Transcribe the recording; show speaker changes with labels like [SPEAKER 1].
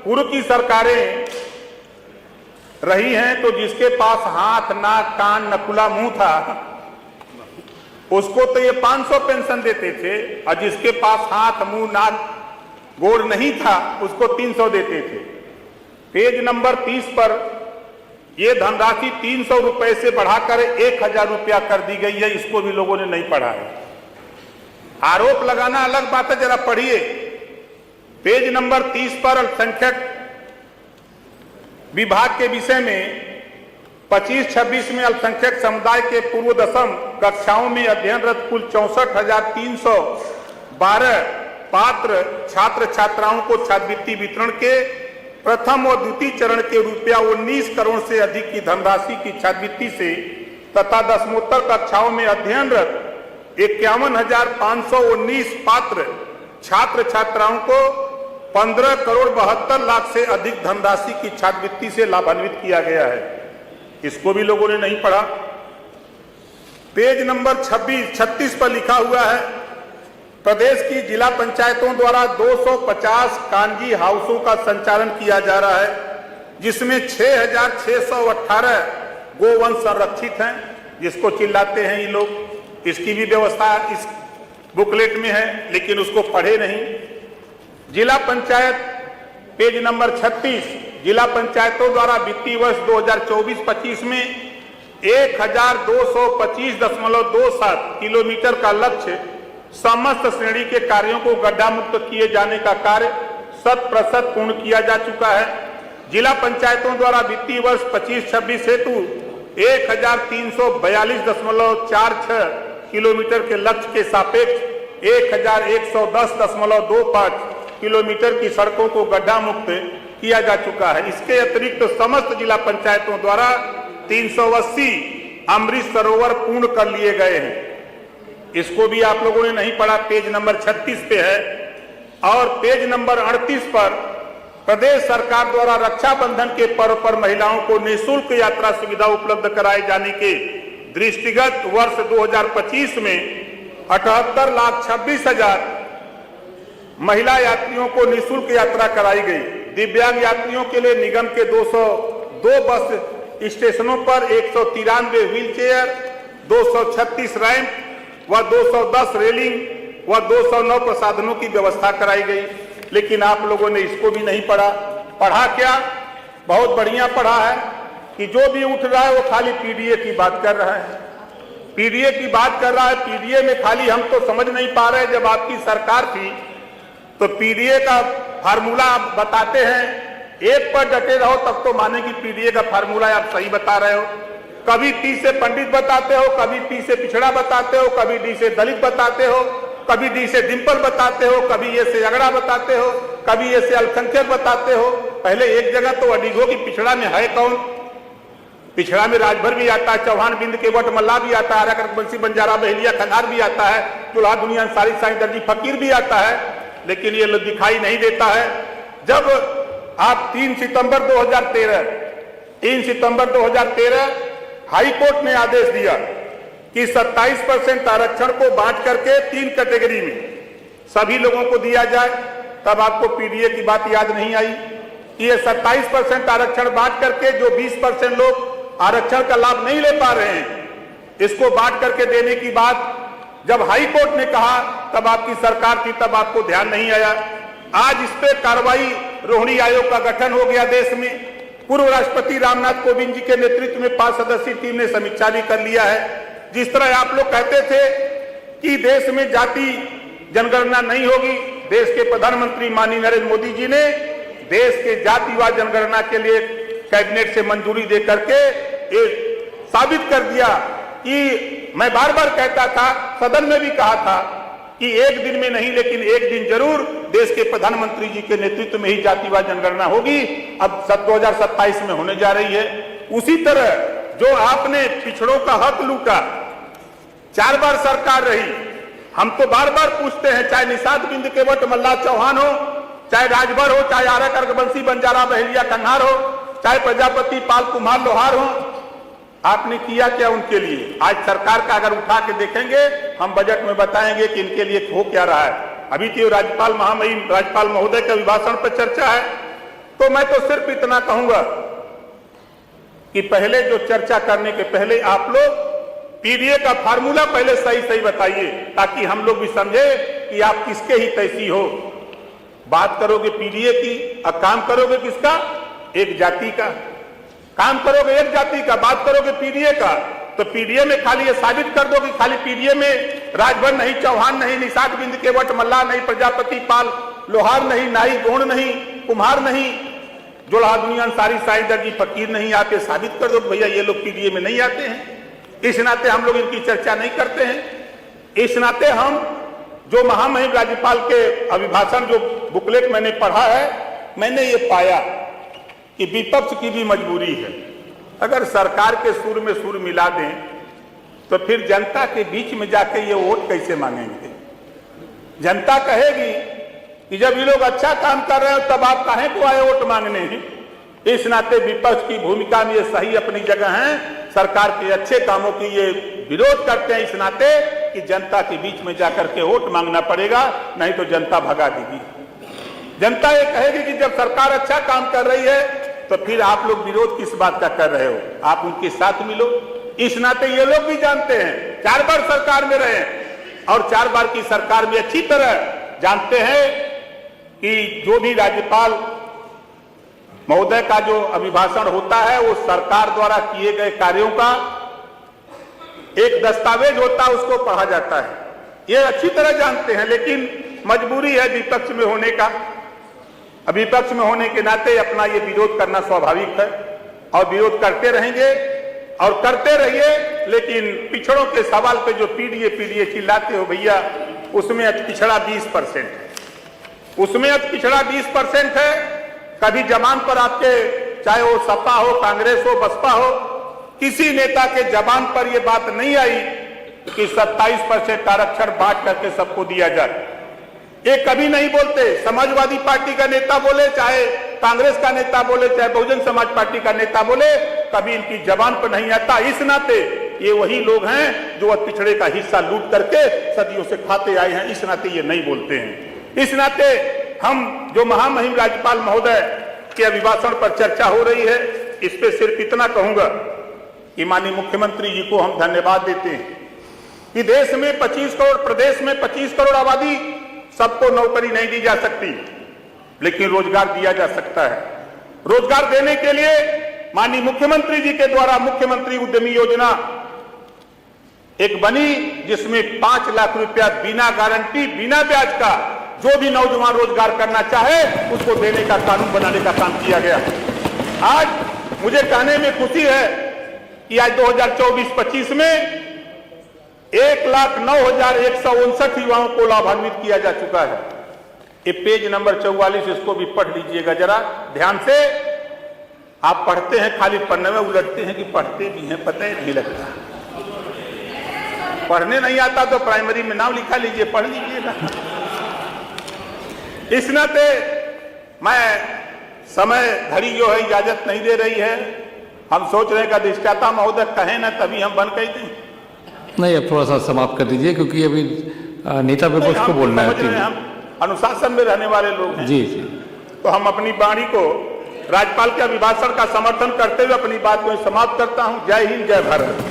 [SPEAKER 1] पूर्व की सरकारें रही हैं तो जिसके पास हाथ नाक कान नकुला मुंह था उसको तो ये 500 पेंशन देते थे और जिसके पास हाथ मुंह नाक गोड़ नहीं था उसको 300 देते थे। पेज नंबर 30 पर यह धनराशि 300 रुपए से बढ़ाकर 1000 रुपया कर दी गई है। इसको भी लोगों ने नहीं पढ़ा है। आरोप लगाना अलग बात है, जरा पढ़िए। पेज नंबर 30 पर अल्पसंख्यक विभाग के विषय में 25-26 में अल्पसंख्यक समुदाय के पूर्व दशम कक्षाओं में अध्ययनरत कुल 64,312 पात्र छात्र छात्राओं को छात्रवृत्ति वितरण के प्रथम और द्वितीय चरण के रुपया 19 करोड़ से अधिक की धनराशि की छात्रवृत्ति से तथा दसमोत्तर कक्षाओं में अध्ययनरत 51,519 पात्र छात्र छात्राओं को 15 करोड़ 72 लाख से अधिक धनराशि की छात्रवृत्ति से लाभान्वित किया गया है। इसको भी लोगों ने नहीं पढ़ा। पेज नंबर 36 पर लिखा हुआ है, प्रदेश की जिला पंचायतों द्वारा 250 कांजी हाउसों का संचालन किया जा रहा है, जिसमें 6,618 गोवंश संरक्षित हैं, जिसको चिल्लाते हैं ये लोग। इसकी भी व्यवस्था इस बुकलेट में है, लेकिन उसको पढ़े नहीं। जिला पंचायत पेज नंबर 36, जिला पंचायतों द्वारा वित्तीय वर्ष 2024-25 में 1,225.27 किलोमीटर का लक्ष्य समस्त श्रेणी के कार्यों को गड्ढा मुक्त किए जाने का कार्य 100% पूर्ण किया जा चुका है। जिला पंचायतों द्वारा वित्तीय वर्ष 25-26 हेतु 1,342.46 किलोमीटर के लक्ष्य के सापेक्ष 1,110.25 किलोमीटर की सड़कों को गड्ढा मुक्त किया जा चुका है। इसके अतिरिक्त समस्त जिला पंचायतों द्वारा 380 अमृत सरोवर पूर्ण कर लिए गए हैं। इसको भी आप लोगों ने नहीं पढ़ा। पेज नंबर 36 पे है। और पेज नंबर 38 पर प्रदेश सरकार द्वारा रक्षाबंधन के पर्व पर महिलाओं को निःशुल्क यात्रा सुविधा उपलब्ध कराए जाने के दृष्टिगत वर्ष 2025 में 78,26,000 महिला यात्रियों को निःशुल्क यात्रा कराई गई। दिव्यांग यात्रियों के लिए निगम के 202 बस स्टेशनों पर 193 व्हील चेयर, 236 रैंप व 210 रेलिंग व 209 प्रसाधनों की व्यवस्था कराई गई। लेकिन आप लोगों ने इसको भी नहीं पढ़ा। पढ़ा क्या? बहुत बढ़िया पढ़ा है कि जो भी उठ रहा है वो खाली पीडीए की बात कर रहा है। पीडीए की बात कर रहा है। पीडीए में खाली हम तो समझ नहीं पा रहे, जब आपकी सरकार थी तो पीडीए का फार्मूला आप बताते हैं, एक पर डटे रहो तब तो माने कि पीडीए का फार्मूला आप सही बता रहे हो। कभी टी से पंडित बताते हो, कभी टी से पिछड़ा बताते हो, कभी डी से दलित बताते हो, कभी डी से डिंपल बताते हो, कभी ये से अगड़ा बताते हो, कभी ये से अल्पसंख्यक बताते हो। पहले एक जगह तो अडिगो की पिछड़ा में है कौन? पिछड़ा में राजभर भी आता है, चौहान बिंद के वट मल्ला भी आता है, आरा बंसी बंजारा बहेलिया खंडार भी आता है, चुल्हा दुनिया अंसारी साईं दर्जी फकीर भी आता है। लेकिन ये दिखाई नहीं देता है। जब आप 3 सितंबर 2013 हाई कोर्ट ने आदेश दिया कि 27% आरक्षण को बांट करके 3 कैटेगरी में सभी लोगों को दिया जाए, तब आपको पीडीए की बात याद नहीं आई कि ये 27% आरक्षण बांट करके जो 20% लोग आरक्षण का लाभ नहीं ले पा रहे हैं, इसको बांट करके देने की बात जब हाई कोर्ट ने कहा तब आपकी सरकार थी, तब आपको ध्यान नहीं आया। आज इस पे कार्रवाई रोहिणी आयोग का गठन हो गया देश में। पूर्व राष्ट्रपति रामनाथ कोविंद जी के नेतृत्व में 5 सदस्यीय टीम ने समीक्षा भी कर लिया है। जिस तरह आप लोग कहते थे कि देश में जाति जनगणना नहीं होगी, देश के प्रधानमंत्री माननीय नरेंद्र मोदी जी ने देश के जातिवार जनगणना के लिए कैबिनेट से मंजूरी दे करके ये साबित कर दिया कि मैं बार बार कहता था, सदन में भी कहा था कि एक दिन में नहीं लेकिन एक दिन जरूर देश के प्रधानमंत्री जी के नेतृत्व में ही जातिवार जनगणना होगी। अब 2027 में होने जा रही है। उसी तरह जो आपने पिछड़ों का हक लूटा, 4 बार सरकार रही, हम तो बार बार पूछते हैं, चाहे निषाद बिंद के वट मल्ला चौहान हो, चाहे राजभर हो, चाहे आरा कर्कबंसी बंजारा बहेलिया कन्हार हो, चाहे प्रजापति पाल कुम्हार लोहार हो, आपने किया क्या उनके लिए? आज सरकार का अगर उठा के देखेंगे, हम बजट में बताएंगे कि इनके लिए हो क्या रहा है। अभी तो राज्यपाल महामहिम राज्यपाल महोदय के अभिभाषण पर चर्चा है तो मैं तो सिर्फ इतना कहूंगा कि पहले जो चर्चा करने के पहले आप लोग पीडीए का फार्मूला पहले सही सही बताइए, ताकि हम लोग भी समझे कि आप किसके ही तैसी हो। बात करोगे पीडीए की और काम करोगे किसका? एक जाति का। काम करोगे एक जाति का, बात करोगे पीडीए का, तो पीडीए में खाली ये साबित कर दो कि खाली पीडीए में राजभर नहीं, चौहान नहीं, निषाद बिंद केवट, मल्लाह नहीं, प्रजापति, पाल, लोहार नहीं, नाई, गोंड नहीं, कुम्हार नहीं, जोड़ा दुनिया अंसारी, साईं दर्जी, फकीर नहीं आते, साबित कर दो भैया ये लोग पीडीए में नहीं आते हैं। इस नाते हम लोग इनकी चर्चा नहीं करते हैं। इस नाते हम जो महामहिम राज्यपाल के अभिभाषण जो बुकलेट मैंने पढ़ा है, मैंने ये पाया कि विपक्ष की भी मजबूरी है। अगर सरकार के सुर में सुर मिला दें तो फिर जनता के बीच में जाके ये वोट कैसे मांगेंगे? जनता कहेगी कि जब ये लोग अच्छा काम कर रहे हो तब आप काहे को आए वोट मांगने हैं। इस नाते विपक्ष की भूमिका में ये सही अपनी जगह है। सरकार के अच्छे कामों की ये विरोध करते हैं इस नाते कि जनता के बीच में जाकर के वोट मांगना पड़ेगा, नहीं तो जनता भगा देगी। जनता ये कहेगी कि जब सरकार अच्छा काम कर रही है तो फिर आप लोग विरोध किस बात का कर रहे हो, आप उनके साथ मिलो। इस नाते ये लोग भी जानते हैं, 4 बार सरकार में रहे और 4 बार की सरकार में अच्छी तरह जानते हैं कि जो भी राज्यपाल महोदय का जो अभिभाषण होता है वो सरकार द्वारा किए गए कार्यों का एक दस्तावेज होता है, उसको पढ़ा जाता है। ये अच्छी तरह जानते हैं, लेकिन मजबूरी है विपक्ष में होने का। विपक्ष में होने के नाते अपना ये विरोध करना स्वाभाविक है और विरोध करते रहेंगे और करते रहिए। लेकिन पिछड़ों के सवाल पे जो पीडीए चिल्लाते हो भैया, उसमें अति पिछड़ा 20% है, उसमें अति पिछड़ा 20% है। कभी जबान पर आपके, चाहे वो सपा हो, कांग्रेस हो, बसपा हो, किसी नेता के जबान पर यह बात नहीं आई कि 27% आरक्षण बांट करके सबको दिया जाए। ये कभी नहीं बोलते। समाजवादी पार्टी का नेता बोले, चाहे कांग्रेस का नेता बोले, चाहे बहुजन समाज पार्टी का नेता बोले, कभी इनकी जबान पर नहीं आता। इस नाते ये वही लोग हैं जो पिछड़े का हिस्सा लूट करके सदियों से खाते आए हैं, इस नाते ये नहीं बोलते हैं। इस नाते हम जो महामहिम राज्यपाल महोदय के अभिभाषण पर चर्चा हो रही है, इस पे सिर्फ इतना कहूंगा कि माननीय मुख्यमंत्री जी को हम धन्यवाद देते हैं कि देश में 25 करोड़, प्रदेश में 25 करोड़ आबादी, सबको नौकरी नहीं दी जा सकती, लेकिन रोजगार दिया जा सकता है। रोजगार देने के लिए माननीय मुख्यमंत्री जी के द्वारा मुख्यमंत्री उद्यमी योजना एक बनी, जिसमें 5 लाख रुपया बिना गारंटी, बिना ब्याज का जो भी नौजवान रोजगार करना चाहे उसको देने का कानून बनाने का काम किया गया। आज मुझे कहने में खुशी है कि आज 2024-25 में 1,09,159 युवाओं को लाभान्वित किया जा चुका है। ये पेज नंबर 44, इसको भी पढ़ लीजिएगा जरा ध्यान से। आप पढ़ते हैं, खाली पन्ने में उलटते हैं कि पढ़ते भी हैं, पता ही नहीं लगता। पढ़ने नहीं आता तो प्राइमरी में नाम लिखा लीजिए, पढ़ लीजिएगा। इस नाते मैं, समय घड़ी जो है इजाजत नहीं दे रही है। हम सोच रहे हैं कि अधिष्ठाता महोदय कहें ना तभी हम बन गए थे।
[SPEAKER 2] नहीं, अब थोड़ा सा समाप्त कर दीजिए क्योंकि अभी नेता विपक्ष को बोलना है।
[SPEAKER 1] हम अनुशासन में रहने वाले लोग हैं।
[SPEAKER 2] जी जी।
[SPEAKER 1] तो हम अपनी वाणी को, राज्यपाल के अभिभाषण का समर्थन करते हुए अपनी बात को समाप्त करता हूं। जय हिंद, जय भारत।